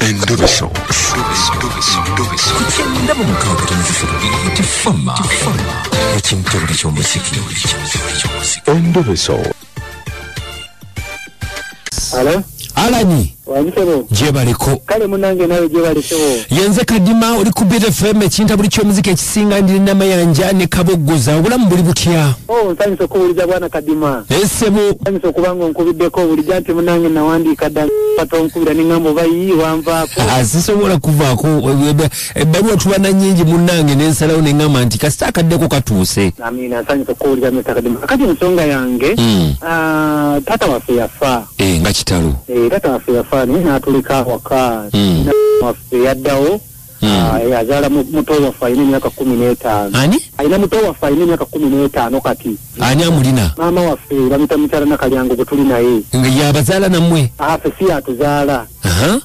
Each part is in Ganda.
Endobeso. Ndabo mukauka tunzifuru tifama ekintu ky'omuziki. Endobeso. Hello? Alani. Wanjebo. Jebaliko. Kale munange nawe jebaliko. Yenze kadima uli Bukedde FM ekinta buli ky'omuziki ekisinga ndi namayanja ne kabogoza obulamu buli butya. Oh, nsanyusa okuwuliriza bwana kadima. Esebo. Nsanyusa okubanga onkubiddeko buli anti munange nawandiika ddala pata onkubira n'engamba bayi wanvaako. Sisobola kuvaako ebbaluwa tubana nnyingi munange n'ensalawo n'engamba nti kasita akaddeko katuuse. Amina, nsanyusa okuwuliriza Mr. Kadima. Kati ensonga yange taata waffe yafa. Nga kitalo. Taata waffe yafa n'atulika waka. Waffe yaddawo. Azaala muto waffe alina emyaka 15. Ani? Alina muto waffe alina emyaka 15 kati. Ani amulina? Maama waffe bamuyita mukyala Nakalyango gwe tuli naye. Yabazaala nammwe? Ffe si atuzaala.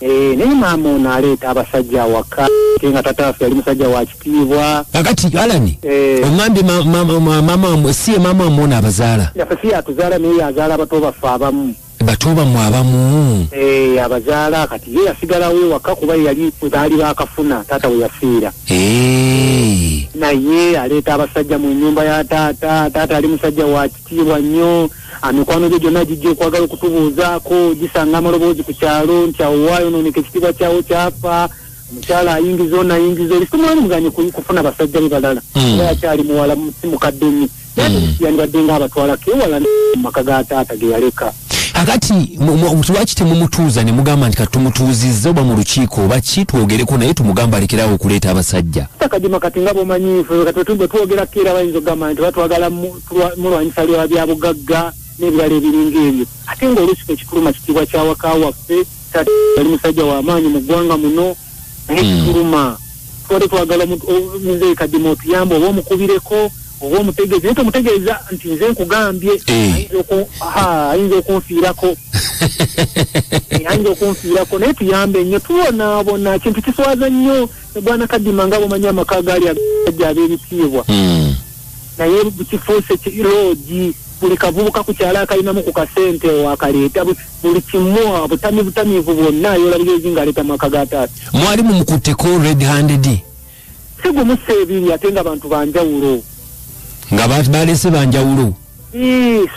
Naye maama ono aleeta abasajja awaka nga taata waffe yali musajja wa kitiibwa. Kakati Alani oŋŋambye maama si maama ono abazaala? Ffe si atuzaala naye yazaala abato baffe abamu. Bato bammwe abamu? Abazaala kati ye yasigalawo ewaka kuba yali baali baakafuna taata we yafiira. Naye aleeta abasajja mu nnyumba ya taata. Taata ali musajja wa kitiibwa nnyo. Mikwano gye gyonna gijja okwagala okutubuuzaako gisanga amaloboozi ku kyalo nti awo waayo nooneka ekitiibwa kyawo kyafa. Omukyala ayingiza ono ayingiza oli simwali muganye kufuna basajja be balala. Era yakyali muwala si mukadde nnyo. Naye yandibadde ng'abatwalako ewala mu maka ga taata ge yaleka. Akati lwaki temumutuuza ne mugamba nti katumutuuzizza oba mu lukiiko oba ki twogereko naye tumugamba alekerawo okuleeta abasajja? Kadima kati nga bw'omanyi ffe kati twogerako era bayinza okugamba nti batwagala mulwanyisa lya bya bugagga n'ebirala ebiringa ebyo. Ate ng'olusiku ekituluma kitiibwa kya waka waffe yali musajja w'amaanyi mu ggwanga muno naye kituluma twali twagala muzeeyi Kadima otuyamba oba omukubireko oba omutegeeza naye tomutegeeza nti nze nkugambye ayinza okunfiirako naye tuyambe nnyo tubonaabona kintu kiswaza nnyo bwana Kadima nga bw'omanyi amaka gaali agajja ab'ebitiibwa naye kifuuse loogi buli kavubuka ku kyalo akalinamu ku kasente wakaleeta buli kimu butamiivu bwonna yolabira ng'aleeta maka ga taata. Mwali mumukutteko red handed? Si gumu seebiri ate nga bantu banjawulo. Nga balese banjawulo?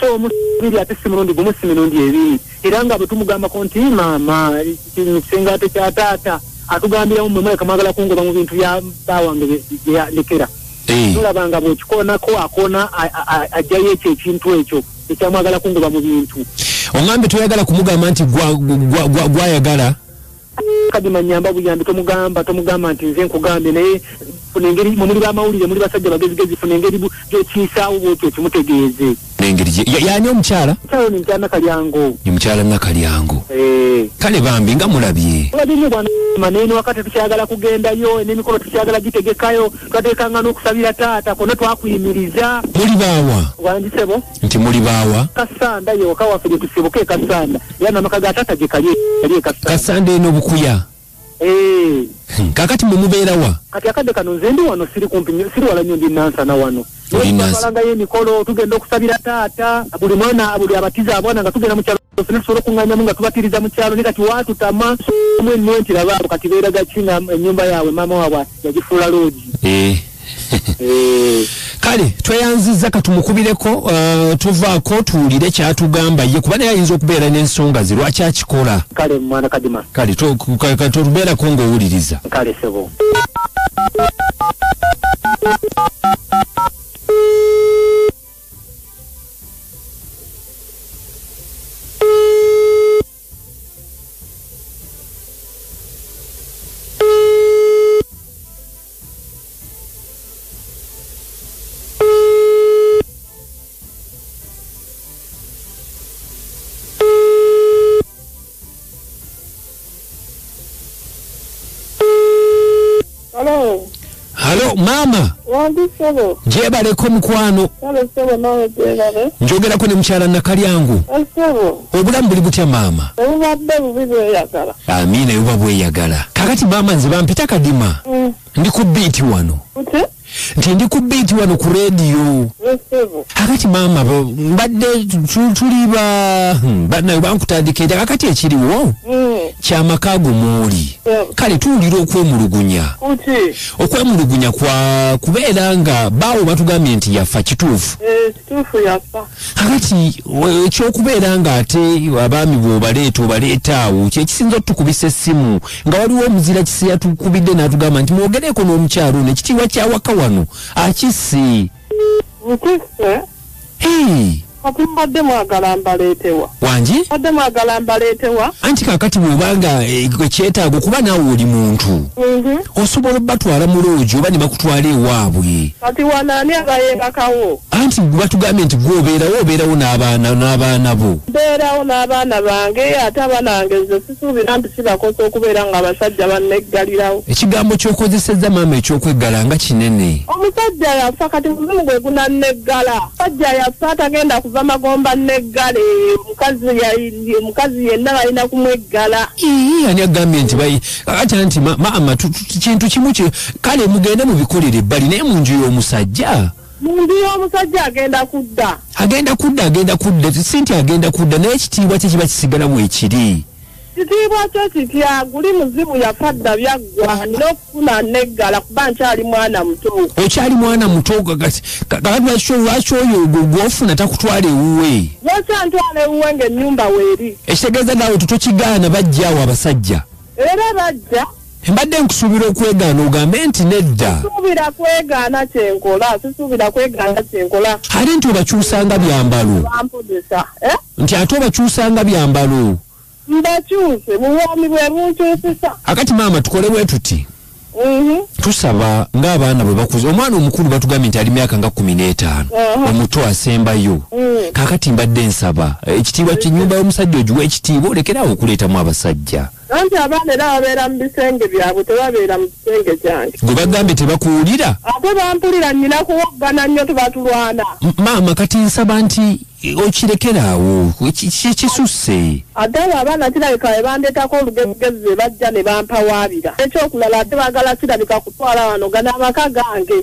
So omusibiri ate si mirundi gumu si mirundi ebiri. Era nga bwe tumugambako nti maama kisenga ate kya taata atugambiramu mmwe muleka mwagala kungoba mu bintu bya baawange bye yalekera. Tulabanga bw'ekikoonako akoona ajjayo ekyo ekintu ekyo ekyamwagala kungoba mu bintu. Oŋŋambye toyagala kumugamba nti gwayagala? Kadima nyamba buyambi tomugamba nti nze nkugambye naye funa engeri muli b'amawulire muli basajja bagezigezi funa engeri gy'okiisaawo bwotyo kimutegeeze. N'engeri yaani omukyala? Mukyala ni mukyala Nakalyango. Ni mukyala Nakalyango. Kale bambi nga mulabye? Mulabye nnyo bwana Maneno wakati tukyagala kugendayo n'emikolo tukyagala gitegekayo twateekanga n'okusabira taata konna twakuyimiriza. Muli baawa? Wandisebo? Nti muli baawa? Kasanda yo waka waffe gye tusibuke Kasanda yana amaka ga taata gye kali Kasanda. Kasanda eno Bukuya? Kakati mubeera wa? Kati akadde kano nze ndi wano siri wala nnyo ndi Nansana wano. Twalangayo emikolo tugenda okusabira taata buli mwana buli abatiza abwana nga tugenda mu kyalo fena tusobola okuŋŋanyamu nga tubatiriza mu kyalo ne kati waatutama mu ennyo nti labaabo kati beeraga ki nga ennyumba yaabwe maama waabwe yagifuula loogi. Kale tweyanzizza katumukubileko tuvaako tuwulire kyatugamba ye kuba naye ayinza okubeera n'ensonga ze lwaki akikola. Kale mwana Kadima. Kale totubeerako ng'owuliriza. Kale sebo. Halo maama. Wandisebo. Jebaleko mukwano. Kale sebo nawe jebale. Njogerako ne mukyala Nakalyango. Sebo. Obulamu buli butya maama? Obubadde bubi bweyagala. Amina yuba bweyagala. Kakati maama nze bampita Kadima. Ndi ku beat wano. Nti ndi ku beat wano ku radio. Kakati maama mbadde tuliba nayo bankutandikira kakati ekiriwo. kyamakago mwoli kale tuwulira okwemulugunya kwa kubeera nga baawo batugambye nti yafa kituufu kituufu yafa kakati ekyokubeera nga ate abaami bw'obaleeta awo kyekisinza otutukubisa essimu nga waliwo omuzira kisi yatukubidde n'atugamba nti mwogereko n'omukyalo ono ekitiibwa kyawaka wano akisse kati mbadde mwagala mbaleetewa wangi mbadde mwagala mbaleetewa anti kakati bw'obanga ekyetaago kuba naawe oli muntu osobola obatwala mu loogi oba ne bakutwala ewaabwe kati wanaani abayebakawo anti batugambye nti obeerawo n'abaana bo mbeerawo n'abaana bange ate abaana bange nze sisuubira nti kibakosa okubeera nga abasajja banneggalirawo ekigambo ky'okozesezza maama eky'okweggala nga kinene omusajja yafa kati muzimu gwe gunaneggala musajja yafa atagenda kuva magomba neggale omukazi yenna balina kumweggala ani agambye nti ati anti maama kintu kimu kale mugende mubikolere ebbali naye mu nju y'omusajja mundu y'omusajja agenda kudda sinti agenda kudda naye ekitiibwa kye kiba kisigalamu ekiri kitiibwa kyo kitya guli muzimu yafa dda byaggwa nina okufuna neggala kuba nkyali mwana muto okyali mwana muto kakati lwaki oyo gw'ofuna takutwala ewuwe lwakyantwala ewuwe ng'ennyumba weeri ekitegeeza naawe tutokigaana bajjaawo abasajja era bajja mbadde nkusuubira okwegaana ogambe nti nedda sisuubira kwegaana kyenkola ate nti obakyusanga byambalo nti ate obakyusanga byambalo mbakyuse buwoomi bwe bunkyusisa akati maama tukole bwe tuti tusaba ng'abaana bwe bakuze omwana omukulu batugambye nti ali myaka nga 15 omuto asembayo kakati mbadde nsaba ekitiibwa ky'ennyumba y'omusajja ogiwa ekitiibwa olekerawo okuleetamu abasajja anti abaana era babeera mu bisenge byabwe tebabeera mu kisenge kyange gwe bagambye tebakuwulira ate bampulira nnina kuwoggana nnyo tebatulwana maama kati nsaba nti okirekeraawo kisusse ate abo abaana kirabika we bandeetako olugezigezi be bajja ne bampawaabira ekyokulala ate baagala kirabika kutwala wano gana amaka gange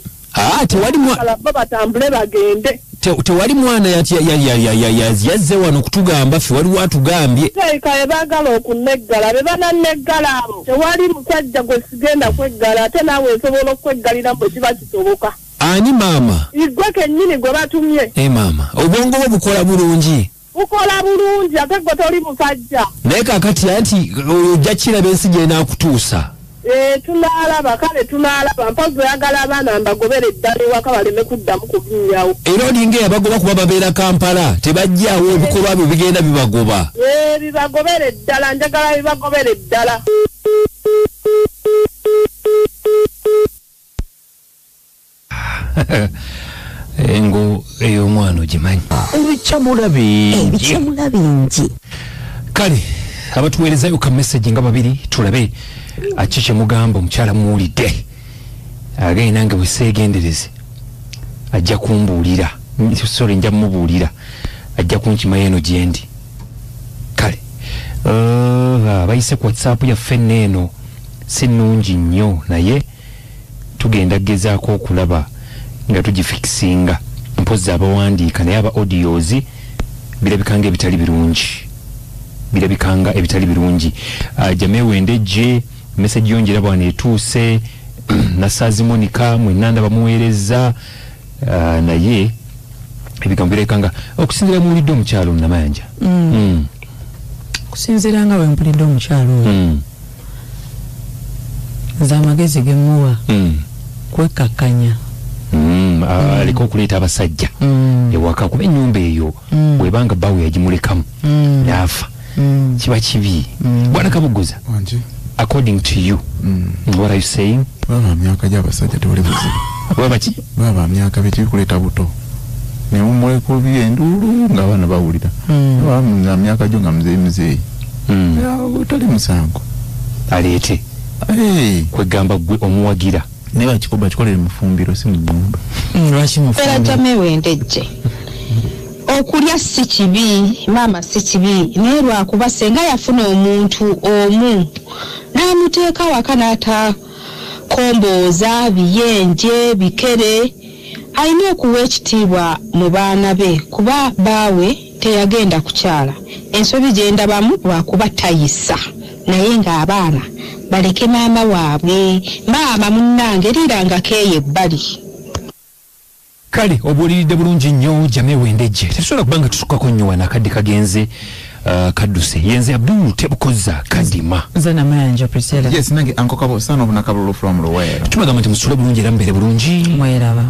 bo batambule bagende tewali mwana yazze wano kutugamba ffe waliwo atugambye kirabika baagala okunneggala be bananneggala abo tewali musajja gwe sigenda kweggala ate naawe nsobola okweggalira bwe kiba kisoboka ani maama igwe kennyini gwe batumye maama obwongo bwo bukola bulungi ate gwe toli musajja naye kakati anti ojja kiraba ensi gy'enaakutuusa tunaalaba kale tunaalaba mpozi oyagala abaana mbagobere eddala ewaka baleme kuddamu kubinnyawo era olinga eyabagoba kuba babeera Kampala tebajjaawo ebikolwa byo bigenda bibagoba bibagobere eddala njagala bibagobere eddala engo ey'omwana ogimanyi ebikyamula bingi kale abatuweerezayo ka message nga babiri tulabe akikye mugamba omukyala muwulidde agaye nange bweseegendereze ajja kumbuulira nja mumubuulira ajja kunkimayo eno gyendi kale bayise ku WhatsApp yaffe nneeno si nnungi nnyo naye tugenda gezaako okulaba nga tugifikisinga mpozi abawandiika naye aba audios birabikanga ebitali birungi jamewendejje message yongera bwana etuuse nasazi Monica mwenanda bamuweereza naye ebigambo birekanga okusinzira muwulidde omukyalo namayanja kusinzira nga bwe mpulidde omukyalo oyo nze amagezi gemuwa kwekakkanya aliko okuleeta abasajja ewaka kuba ennyumba eyo bwebanga bawe yagimulekamu naafa kiba kibi bwana Kabuguza according to you what are you saying baba myaka gy'abasajja tewali buzibu baba myaka bekikuleeta buto nemumulekubi enduulu ng'abaana bawulira na myaka gyo nga muzeeyi tali musango aleete kwegamba gwe omuwagira naye bakikolere mufumbiro si mugumba lwaki mufumbiro tamewendejje okulya si kibi maama si kibi naye lwakuba senga yafuna omuntu omu n'amuteeka waka n'atakombooza biyenje bikere alina okuwa ekitiibwa mu baana be kuba baawe teyagenda kukyala ensobi gyendabamu lwakuba tayisa naye ng'abaana baleke maama waabwe maama munnange liranga keeye ebbali. Kale obuuliridde bulungi nnyo Jame Wendejje tetusobola kubanga tusukako nnyo wano akadde kagenze kadduse yenze Abdul Tebukoza Kadima Zana Mayanja Priscilla. Yes nange ankokabo sana obunakabulu from Luwera. Tumagamba nti musule bulungi era mbere bulungi Mwera ba.